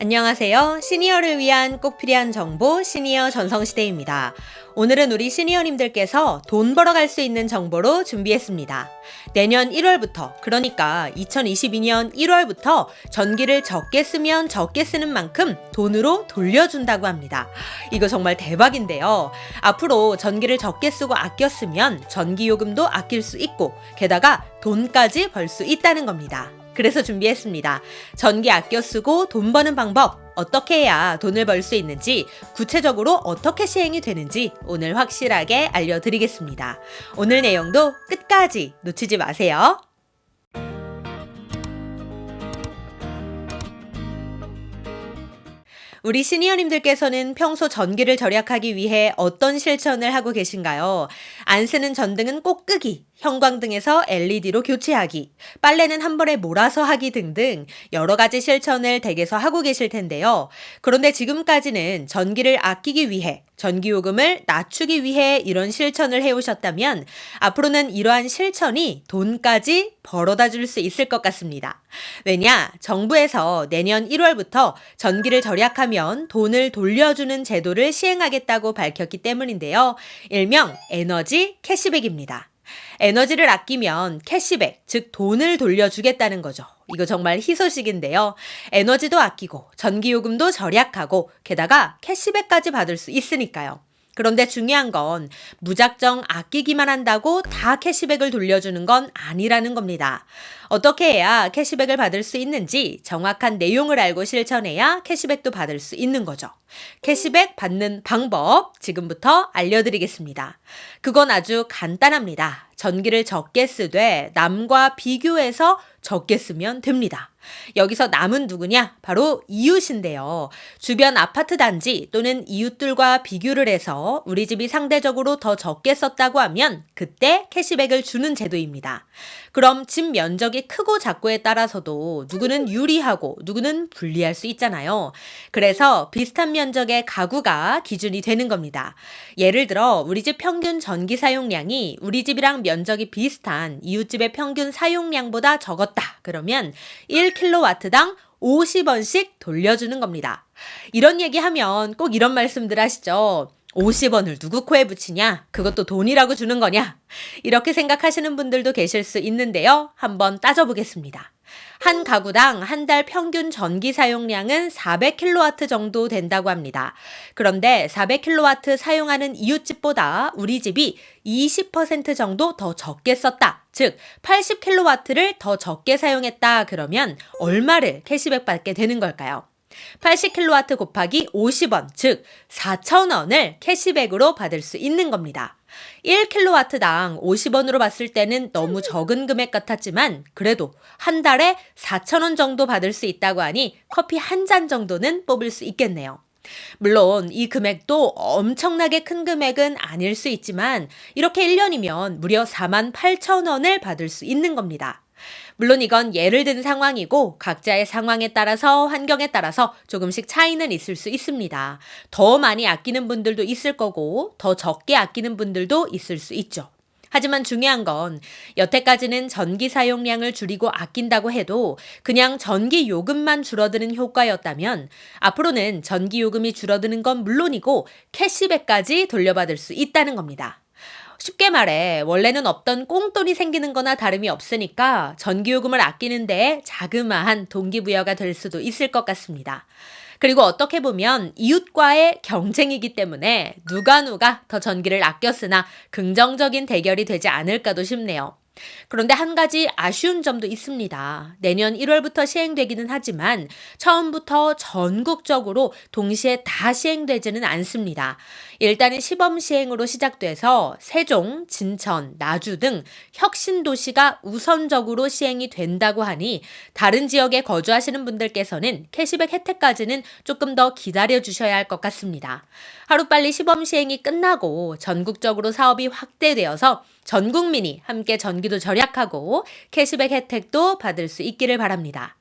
안녕하세요. 시니어를 위한 꼭 필요한 정보 시니어 전성시대입니다. 오늘은 우리 시니어님들께서 돈 벌어갈 수 있는 정보로 준비했습니다. 내년 1월부터, 그러니까 2022년 1월부터 전기를 적게 쓰면 적게 쓰는 만큼 돈으로 돌려준다고 합니다. 이거 정말 대박인데요. 앞으로 전기를 적게 쓰고 아껴 쓰면 전기요금도 아낄 수 있고, 게다가 돈까지 벌 수 있다는 겁니다. 그래서 준비했습니다. 전기 아껴 쓰고 돈 버는 방법, 어떻게 해야 돈을 벌 수 있는지, 구체적으로 어떻게 시행이 되는지 오늘 확실하게 알려드리겠습니다. 오늘 내용도 끝까지 놓치지 마세요. 우리 시니어님들께서는 평소 전기를 절약하기 위해 어떤 실천을 하고 계신가요? 안 쓰는 전등은 꼭 끄기, 형광등에서 LED로 교체하기, 빨래는 한 번에 몰아서 하기 등등 여러 가지 실천을 댁에서 하고 계실 텐데요. 그런데 지금까지는 전기를 아끼기 위해, 전기요금을 낮추기 위해 이런 실천을 해오셨다면 앞으로는 이러한 실천이 돈까지 벌어다 줄 수 있을 것 같습니다. 왜냐? 정부에서 내년 1월부터 전기를 절약하면 돈을 돌려주는 제도를 시행하겠다고 밝혔기 때문인데요. 일명 에너지 캐시백입니다. 에너지를 아끼면 캐시백, 즉 돈을 돌려주겠다는 거죠. 이거 정말 희소식인데요. 에너지도 아끼고 전기요금도 절약하고 게다가 캐시백까지 받을 수 있으니까요. 그런데 중요한 건 무작정 아끼기만 한다고 다 캐시백을 돌려주는 건 아니라는 겁니다. 어떻게 해야 캐시백을 받을 수 있는지 정확한 내용을 알고 실천해야 캐시백도 받을 수 있는 거죠. 캐시백 받는 방법 지금부터 알려드리겠습니다. 그건 아주 간단합니다. 전기를 적게 쓰되 남과 비교해서 적게 쓰면 됩니다. 여기서 남은 누구냐? 바로 이웃인데요. 주변 아파트 단지 또는 이웃들과 비교를 해서 우리 집이 상대적으로 더 적게 썼다고 하면 그때 캐시백을 주는 제도입니다. 그럼 집 면적이 크고 작고에 따라서도 누구는 유리하고 누구는 불리할 수 있잖아요. 그래서 비슷한 면적의 가구가 기준이 되는 겁니다. 예를 들어 우리 집 평균 전기 사용량이 우리 집이랑 면적이 비슷한 이웃집의 평균 사용량보다 적었다. 그러면 1kW당 50원씩 돌려주는 겁니다. 이런 얘기하면 꼭 이런 말씀들 하시죠. 50원을 누구 코에 붙이냐? 그것도 돈이라고 주는 거냐? 이렇게 생각하시는 분들도 계실 수 있는데요. 한번 따져보겠습니다. 한 가구당 한 달 평균 전기 사용량은 400kW 정도 된다고 합니다. 그런데 400kW 사용하는 이웃집보다 우리 집이 20% 정도 더 적게 썼다. 즉 80kW를 더 적게 사용했다. 그러면 얼마를 캐시백 받게 되는 걸까요? 80kW 곱하기 50원, 즉 4,000원을 캐시백으로 받을 수 있는 겁니다. 1kW당 50원으로 봤을 때는 너무 적은 금액 같았지만 그래도 한 달에 4,000원 정도 받을 수 있다고 하니 커피 한 잔 정도는 뽑을 수 있겠네요. 물론 이 금액도 엄청나게 큰 금액은 아닐 수 있지만 이렇게 1년이면 무려 48,000원을 받을 수 있는 겁니다. 물론 이건 예를 든 상황이고 각자의 상황에 따라서 환경에 따라서 조금씩 차이는 있을 수 있습니다. 더 많이 아끼는 분들도 있을 거고 더 적게 아끼는 분들도 있을 수 있죠. 하지만 중요한 건 여태까지는 전기 사용량을 줄이고 아낀다고 해도 그냥 전기 요금만 줄어드는 효과였다면 앞으로는 전기 요금이 줄어드는 건 물론이고 캐시백까지 돌려받을 수 있다는 겁니다. 쉽게 말해 원래는 없던 꽁돈이 생기는 거나 다름이 없으니까 전기요금을 아끼는 데에 자그마한 동기부여가 될 수도 있을 것 같습니다. 그리고 어떻게 보면 이웃과의 경쟁이기 때문에 누가 더 전기를 아껴 쓰나 긍정적인 대결이 되지 않을까도 싶네요. 그런데 한 가지 아쉬운 점도 있습니다. 내년 1월부터 시행되기는 하지만 처음부터 전국적으로 동시에 다 시행되지는 않습니다. 일단은 시범 시행으로 시작돼서 세종, 진천, 나주 등 혁신도시가 우선적으로 시행이 된다고 하니 다른 지역에 거주하시는 분들께서는 캐시백 혜택까지는 조금 더 기다려 주셔야 할 것 같습니다. 하루빨리 시범 시행이 끝나고 전국적으로 사업이 확대되어서 전 국민이 함께 전기도 절약하고 캐시백 혜택도 받을 수 있기를 바랍니다.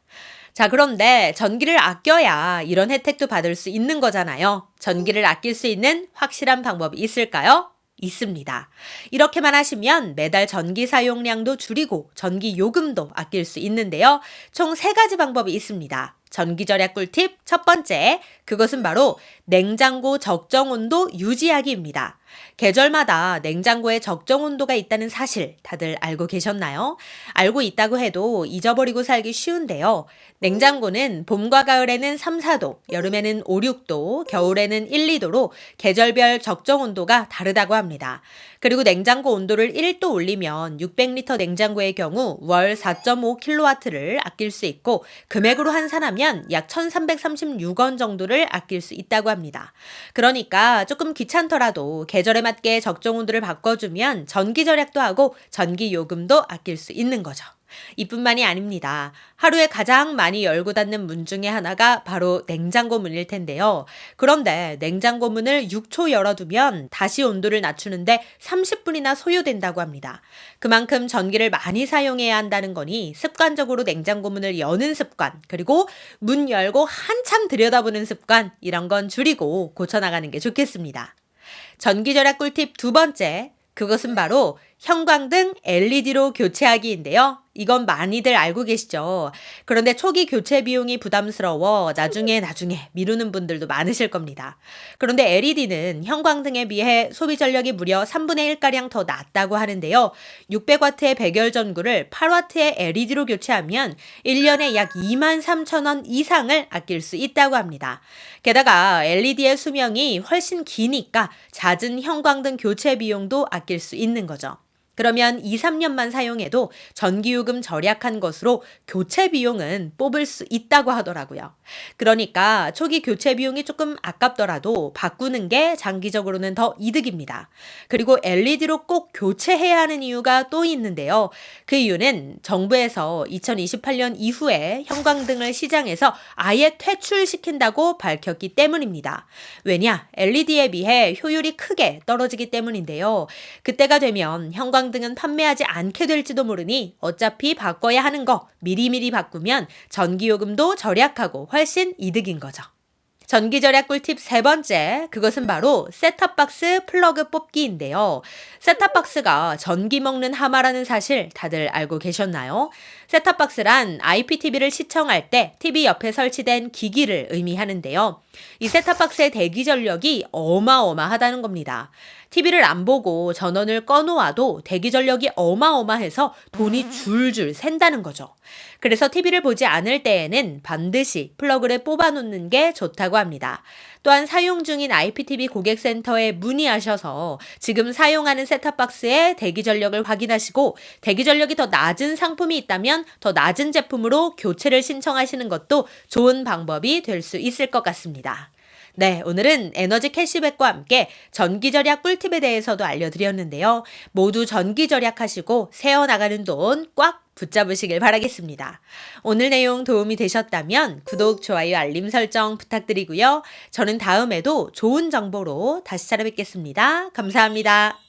자, 그런데 전기를 아껴야 이런 혜택도 받을 수 있는 거잖아요. 전기를 아낄 수 있는 확실한 방법이 있을까요? 있습니다. 이렇게만 하시면 매달 전기 사용량도 줄이고 전기 요금도 아낄 수 있는데요. 총 3가지 방법이 있습니다. 전기 절약 꿀팁 첫 번째, 그것은 바로 냉장고 적정 온도 유지하기입니다. 계절마다 냉장고에 적정 온도가 있다는 사실 다들 알고 계셨나요? 알고 있다고 해도 잊어버리고 살기 쉬운데요. 냉장고는 봄과 가을에는 3, 4도, 여름에는 5, 6도, 겨울에는 1, 2도로 계절별 적정 온도가 다르다고 합니다. 그리고 냉장고 온도를 1도 올리면 600리터 냉장고의 경우 월 4.5kW를 아낄 수 있고 금액으로 환산하면 약 1,336원 정도를 아낄 수 있다고 합니다. 그러니까 조금 귀찮더라도 계절에 맞게 적정 온도를 바꿔주면 전기 절약도 하고 전기 요금도 아낄 수 있는 거죠. 이뿐만이 아닙니다. 하루에 가장 많이 열고 닫는 문 중에 하나가 바로 냉장고 문일 텐데요. 그런데 냉장고 문을 6초 열어두면 다시 온도를 낮추는데 30분이나 소요된다고 합니다. 그만큼 전기를 많이 사용해야 한다는 거니 습관적으로 냉장고 문을 여는 습관, 그리고 문 열고 한참 들여다보는 습관, 이런 건 줄이고 고쳐나가는 게 좋겠습니다. 전기 절약 꿀팁 두 번째, 그것은 바로 형광등 LED로 교체하기인데요. 이건 많이들 알고 계시죠? 그런데 초기 교체 비용이 부담스러워 나중에 미루는 분들도 많으실 겁니다. 그런데 LED는 형광등에 비해 소비 전력이 무려 3분의 1가량 더 낮다고 하는데요. 600W의 백열 전구를 8W의 LED로 교체하면 1년에 약 23,000원 이상을 아낄 수 있다고 합니다. 게다가 LED의 수명이 훨씬 기니까 잦은 형광등 교체 비용도 아낄 수 있는 거죠. 그러면 2, 3년만 사용해도 전기요금 절약한 것으로 교체 비용은 뽑을 수 있다고 하더라고요. 그러니까 초기 교체 비용이 조금 아깝더라도 바꾸는 게 장기적으로는 더 이득입니다. 그리고 LED로 꼭 교체해야 하는 이유가 또 있는데요. 그 이유는 정부에서 2028년 이후에 형광등을 시장에서 아예 퇴출시킨다고 밝혔기 때문입니다. 왜냐? LED에 비해 효율이 크게 떨어지기 때문인데요. 그때가 되면 형광등은 판매하지 않게 될지도 모르니 어차피 바꿔야 하는 거 미리미리 바꾸면 전기요금도 절약하고 훨씬 이득인 거죠. 전기 절약 꿀팁 세 번째, 그것은 바로 셋탑박스 플러그 뽑기인데요. 셋탑박스가 전기 먹는 하마라는 사실 다들 알고 계셨나요? 셋탑박스란 IPTV를 시청할 때 TV 옆에 설치된 기기를 의미하는데요. 이 셋탑박스의 대기 전력이 어마어마하다는 겁니다. TV를 안 보고 전원을 꺼놓아도 대기 전력이 어마어마해서 돈이 줄줄 샌다는 거죠. 그래서 TV를 보지 않을 때에는 반드시 플러그를 뽑아놓는 게 좋다고 합니다. 또한 사용 중인 IPTV 고객센터에 문의하셔서 지금 사용하는 셋탑박스의 대기 전력을 확인하시고 대기 전력이 더 낮은 상품이 있다면 더 낮은 제품으로 교체를 신청하시는 것도 좋은 방법이 될 수 있을 것 같습니다. 네, 오늘은 에너지 캐시백과 함께 전기 절약 꿀팁에 대해서도 알려드렸는데요. 모두 전기 절약하시고 새어나가는 돈 꽉 붙잡으시길 바라겠습니다. 오늘 내용 도움이 되셨다면 구독, 좋아요, 알림 설정 부탁드리고요. 저는 다음에도 좋은 정보로 다시 찾아뵙겠습니다. 감사합니다.